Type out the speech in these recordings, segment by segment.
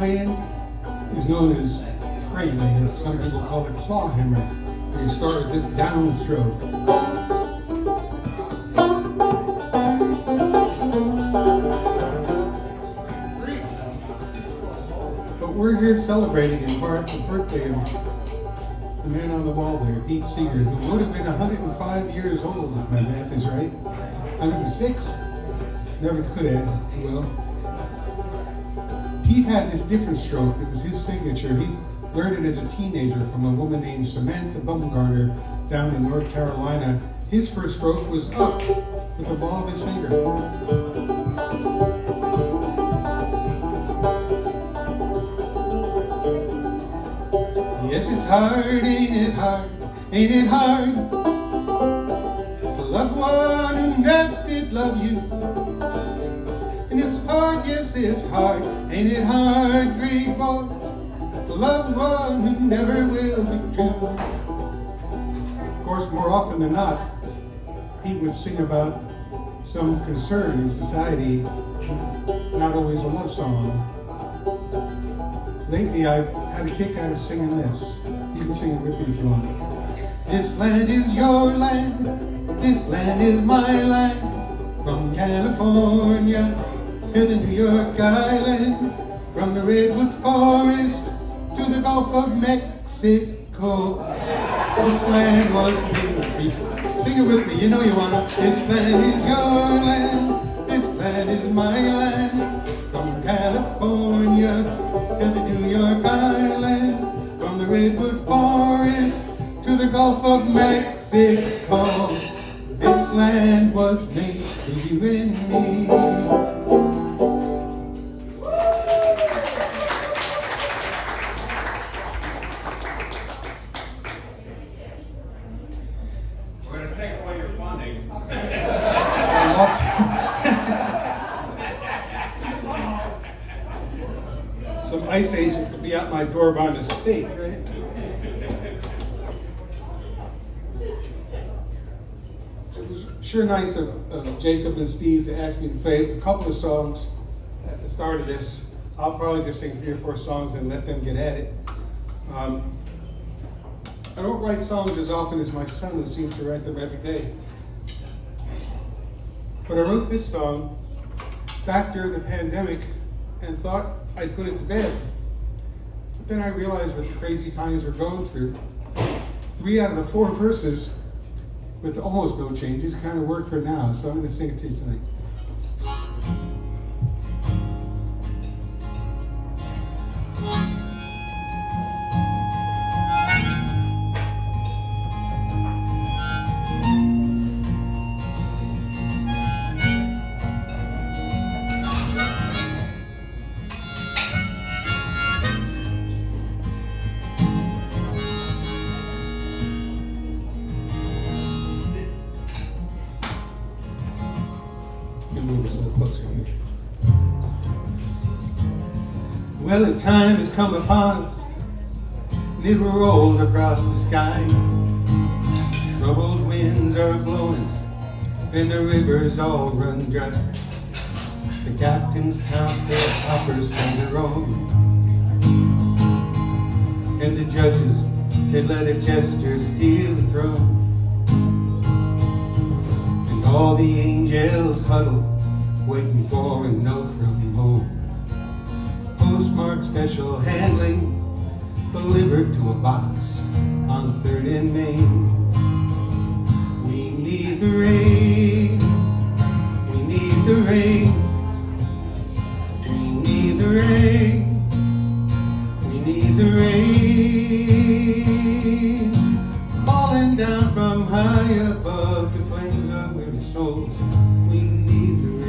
playing is known as frame. Some people call it claw hammer. You start with this downstroke. But we're here celebrating in part the birthday of the man on the wall there, Pete Seeger, who would have been 105 years old if my math is right. 106? Never could add well. Pete had this different stroke. It was his signature. He learned it as a teenager from a woman named Samantha Bumgarner down in North Carolina. His first stroke was up with the ball of his finger. Yes, it's hard, ain't it hard, ain't it hard to love one who never did love you. And it's hard, yes, it's hard, ain't it hard, great boy, to love one who never will be true. Of course, more often than not, he would sing about some concern in society, not always a love song. Lately, I've had a kick out of singing this. You can sing it with me if you want. This land is your land, this land is my land, from California to the New York Island, from the Redwood Forest to the Gulf of Mexico. This land was made for you. Sing it with me, you know you wanna. This land is your land, this land is my land, from California to the New York Island, from the Redwood Forest to the Gulf of Mexico. This land was made for you and me. We're going to take away your funding. Some ICE agents will be out my door by mistake, right? It was sure nice of Jacob and Steve to ask me to play a couple of songs at the start of this. I'll probably just sing 3 or 4 songs and let them get at it. I don't write songs as often as my son, who seems to write them every day. But I wrote this song back during the pandemic and thought I'd put it to bed. But then I realized what the crazy times we're going through. 3 out of the 4 verses, with almost no changes, kind of work for now, so I'm going to sing it to you tonight. Move us a little closer here. Well, the time has come upon us, and it rolled across the sky. Troubled winds are blowing, and the rivers all run dry. The captains count their coppers from their own, and the judges, they let a jester steal the throne. And all the angels huddle, waiting for a note from home. Postmark special handling, delivered to a box on 3rd and Main. We need the rain, we need the rain, we need the rain, we need the rain, falling down from high above to cleanse our weary souls. We need the rain.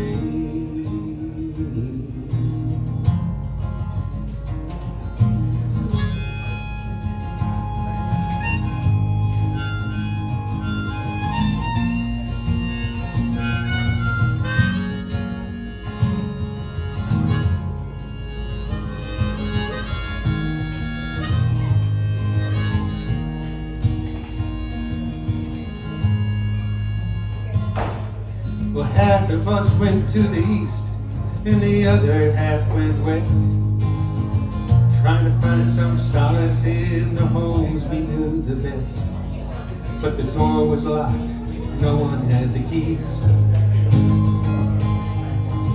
Well, half of us went to the east, and the other half went west. trying to find some solace in the homes we knew the best. But the door was locked, no one had the keys.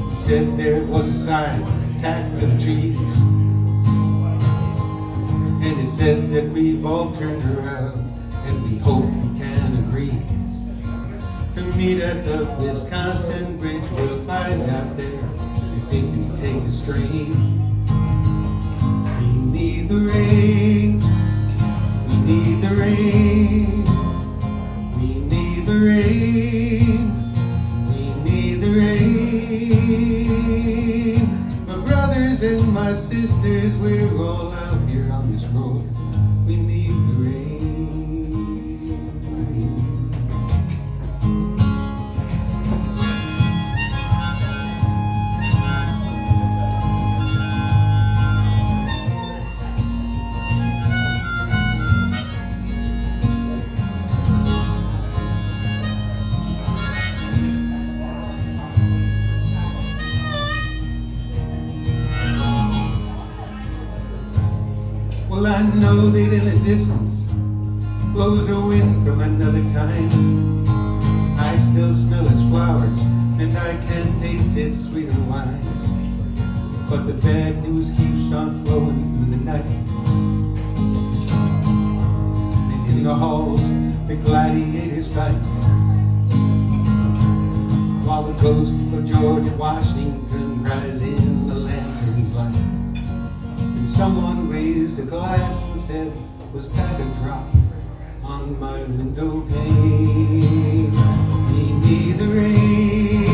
Instead there was a sign tacked to the trees, and it said that we've all turned around, and we hope we can agree to meet at the Wisconsin Bridge. We'll find out there if we can take a strain. We need the rain, we need the rain, we need the rain, we need the rain. My brothers and my sisters, we're all out here on this road. We need the rain. Well, I know that in the distance blows a wind from another time. I still smell its flowers, and I can taste its sweeter wine. But the bad news keeps on flowing through the night. And in the halls, the gladiators fight, while the ghost of George Washington cries in the lantern's light. Someone raised a glass and said, was that a drop on my window pane? We need the rain.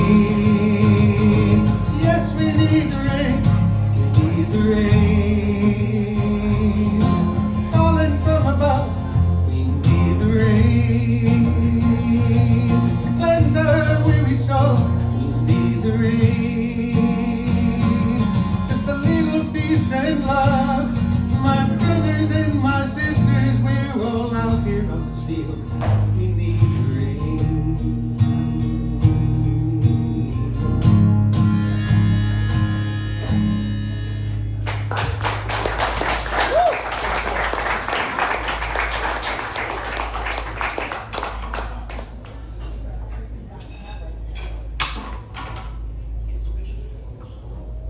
Yes, we need the rain. We need the rain. Falling from above. We need the rain. To cleanse our weary souls. We need the rain. Just a little peace and love. My brothers and my sisters, we're all out here on this field. We need the rain.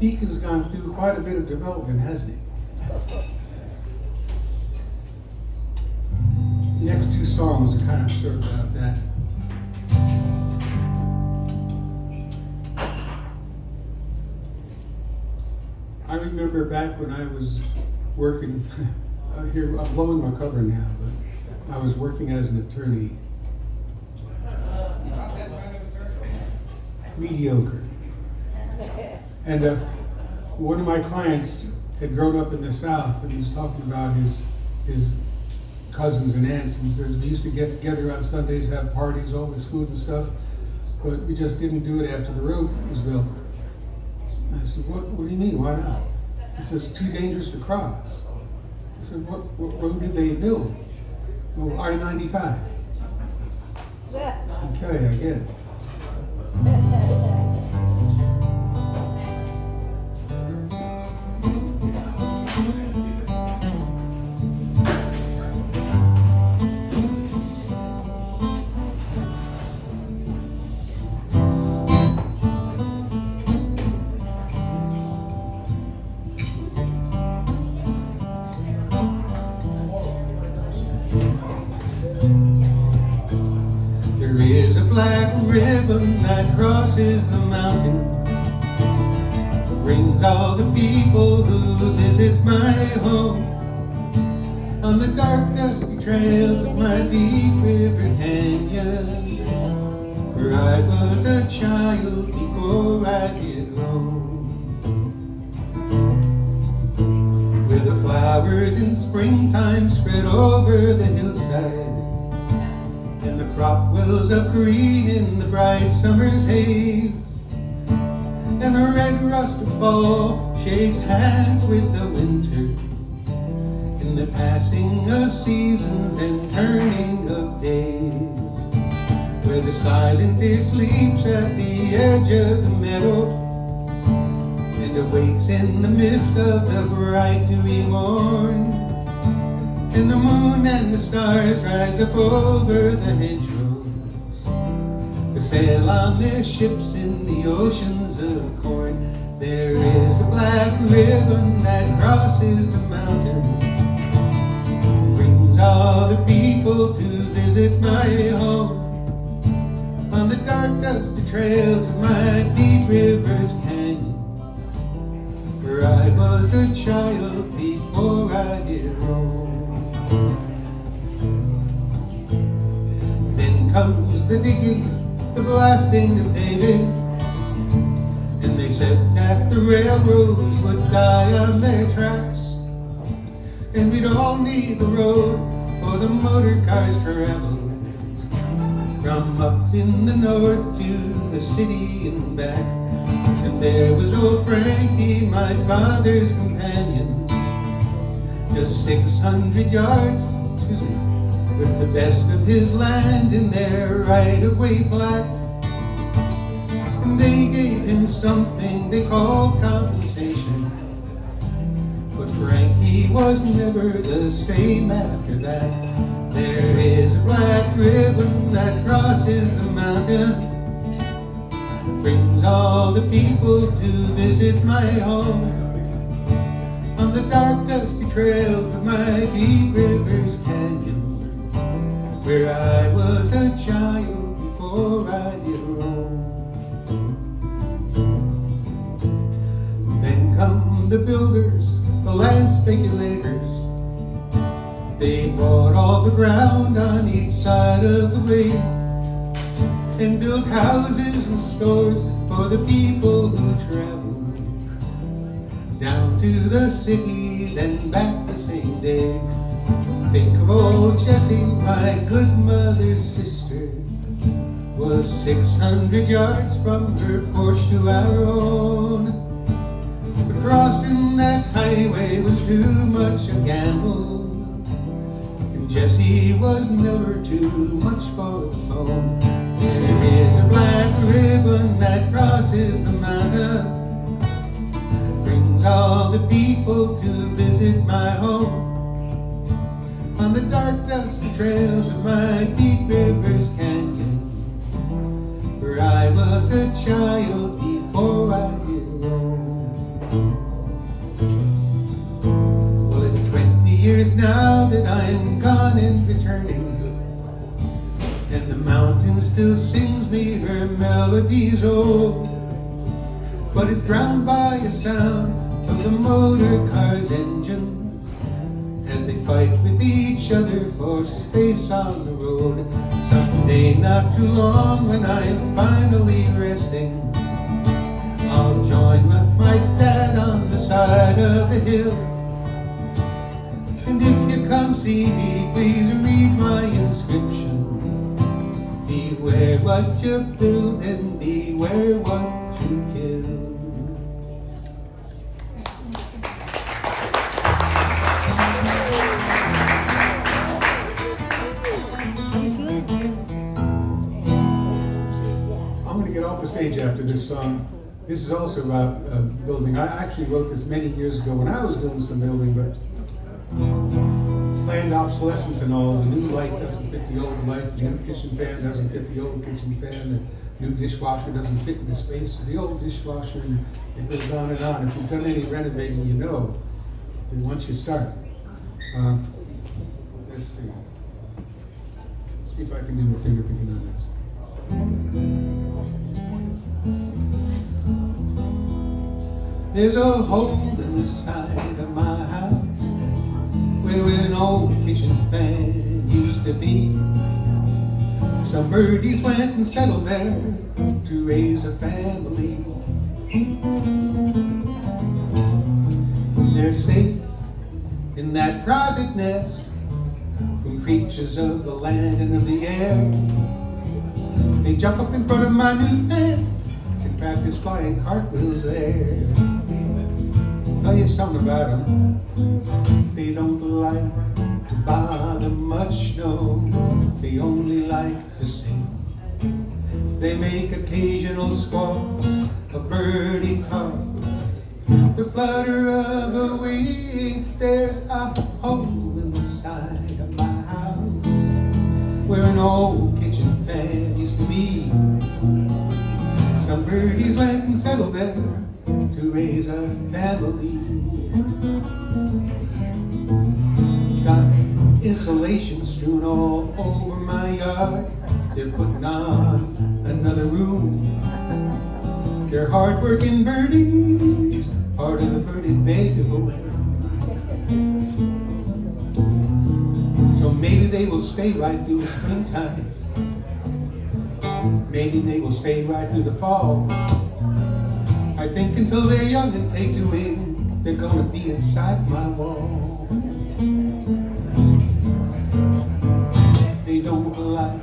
Beacon's gone through quite a bit of development, hasn't he? The next two songs are kind of sort of about that. I remember back when I was working here, I'm blowing my cover now, but I was working as an attorney. Mediocre. And one of my clients had grown up in the South, and he was talking about his cousins and aunts, and he says, we used to get together on Sundays, have parties, all this food and stuff, but we just didn't do it after the road was built. And I said, what do you mean, why not? He says, too dangerous to cross. I said, what road did they build? Oh, I-95. Okay, I get it. There is a black ribbon that crosses the mountain, brings all the people who visit my home on the dark, dusty trails of my deep river canyon, where I was a child before I did roam, where the flowers in springtime spread over the hillside, and the crop wells up green in the bright summer's haze, and the red rust of fall shakes hands with the winter, in the passing of seasons and turning of days, where the silent deer sleeps at the edge of the meadow, and and awakes in the mist of the bright dewy morn. And the moon and the stars rise up over the hedgerows to sail on their ships in the oceans of corn. There is a black ribbon that crosses the mountains, brings all the people to visit my home. On the dark dusty trails of my deep river's canyon, where I was a child before I did roam. Then comes the digging, the blasting, the paving, and they said that the railroads would die on their tracks, and we'd all need the road for the motor cars to travel from up in the north to the city and back. And there was old Frankie, my father's companion, just 600 yards, with the best of his land in their right-of-way plat. And they gave him something they called compensation, but Frankie was never the same after that. There is a black ribbon that crosses the mountain, brings all the people to visit my home. On the dark dusty trails of my deep river's canyon, where I was a child before I did roam. Then come the builders, the land speculators. They bought all the ground on each side of the way and built houses and stores for the people who traveled down to the city, then back the same day. Think of old Jessie, my good mother's sister, was 600 yards from her porch to our own. But crossing that highway was too much a gamble, and Jessie was never too much for the phone. There is a black ribbon that crosses the mountain, brings all the people to visit my home. On the dark dusty trails of my deep river's canyon, where I was a child before I did roam. Well, it's 20 years now that I'm gone and returning, and the mountain still sings me her melodies old, but it's drowned by a sound of the motor car's engine as they fight with each other for space on the road. Someday, not too long, when I'm finally resting, I'll join with my dad on the side of the hill. And if you come see me, please read my inscription. Beware what you build and beware what you kill. Off the stage after this song. This is also about building. I actually wrote this many years ago when I was doing some building, but planned obsolescence and all. The new light doesn't fit the old light. The new kitchen fan doesn't fit the old kitchen fan. The new dishwasher doesn't fit in the space of the old dishwasher, and it goes on and on. If you've done any renovating, you know that once you start. Let's see. See if I can do a finger picking on this. There's a hole in the side of my house where an old kitchen fan used to be. Some birdies went and settled there to raise a family. They're safe in that private nest from creatures of the land and of the air. They jump up in front of my new fan and practice flying cartwheels there. Tell you something about them. They don't like to bother much, no. They only like to sing. They make occasional squawks of birdie talk, flutter of a wing. There's a hole in the side of my house where an old kitchen fan used to be. Some birdies went and settled there to raise a family. Got insulation strewn all over my yard. They're putting on another room. They're hard-working birdies, part of the birdie baby boom. So maybe they will stay right through the springtime. Maybe they will stay right through the fall. I think until they're young and take to wing, they're gonna be inside my wall. They don't like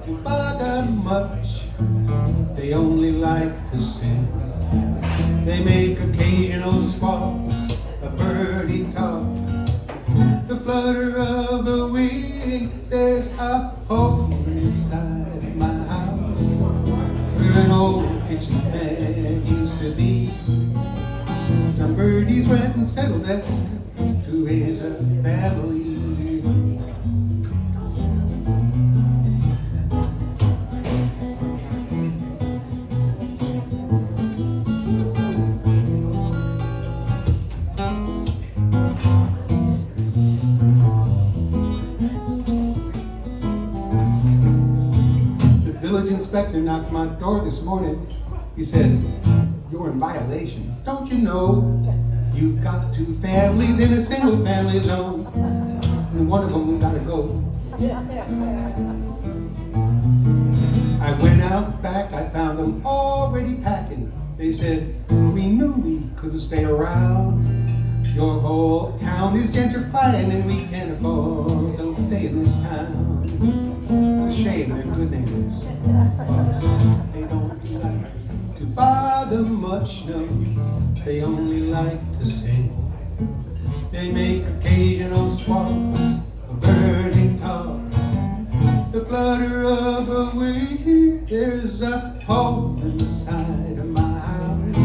to bother much. They only like to sing. They make occasional squawks, a birdie talk. The flutter of a wing. There's a hole inside of my house where an old kitchen fan used to be. Some birdies went and settled there to raise a family. Village inspector knocked my door this morning. He said, "You're in violation. Don't you know you've got two families in a single family zone? And one of them gotta go." I went out back, I found them already packing. They said, "We knew we couldn't stay around. Your whole town is gentrifying and we can't afford to stay in this town." It's a shame, they're good neighbors. They don't like to bother much, no. They only like to sing. They make occasional squawks, a birdie talk. The flutter of a wing. There's a hole in the side of my house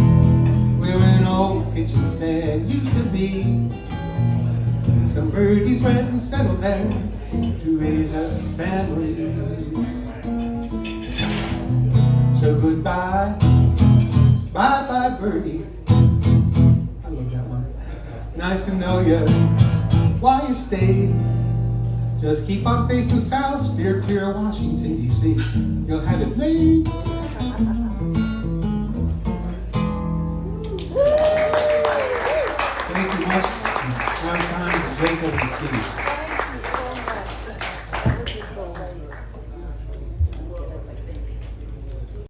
where an old kitchen fan used to be. Some birdies went and settled there to raise a family. So goodbye, bye-bye birdie. I love that one. Nice to know you while you stayed. Just keep on facing south, steer clear of Washington, D.C. You'll have it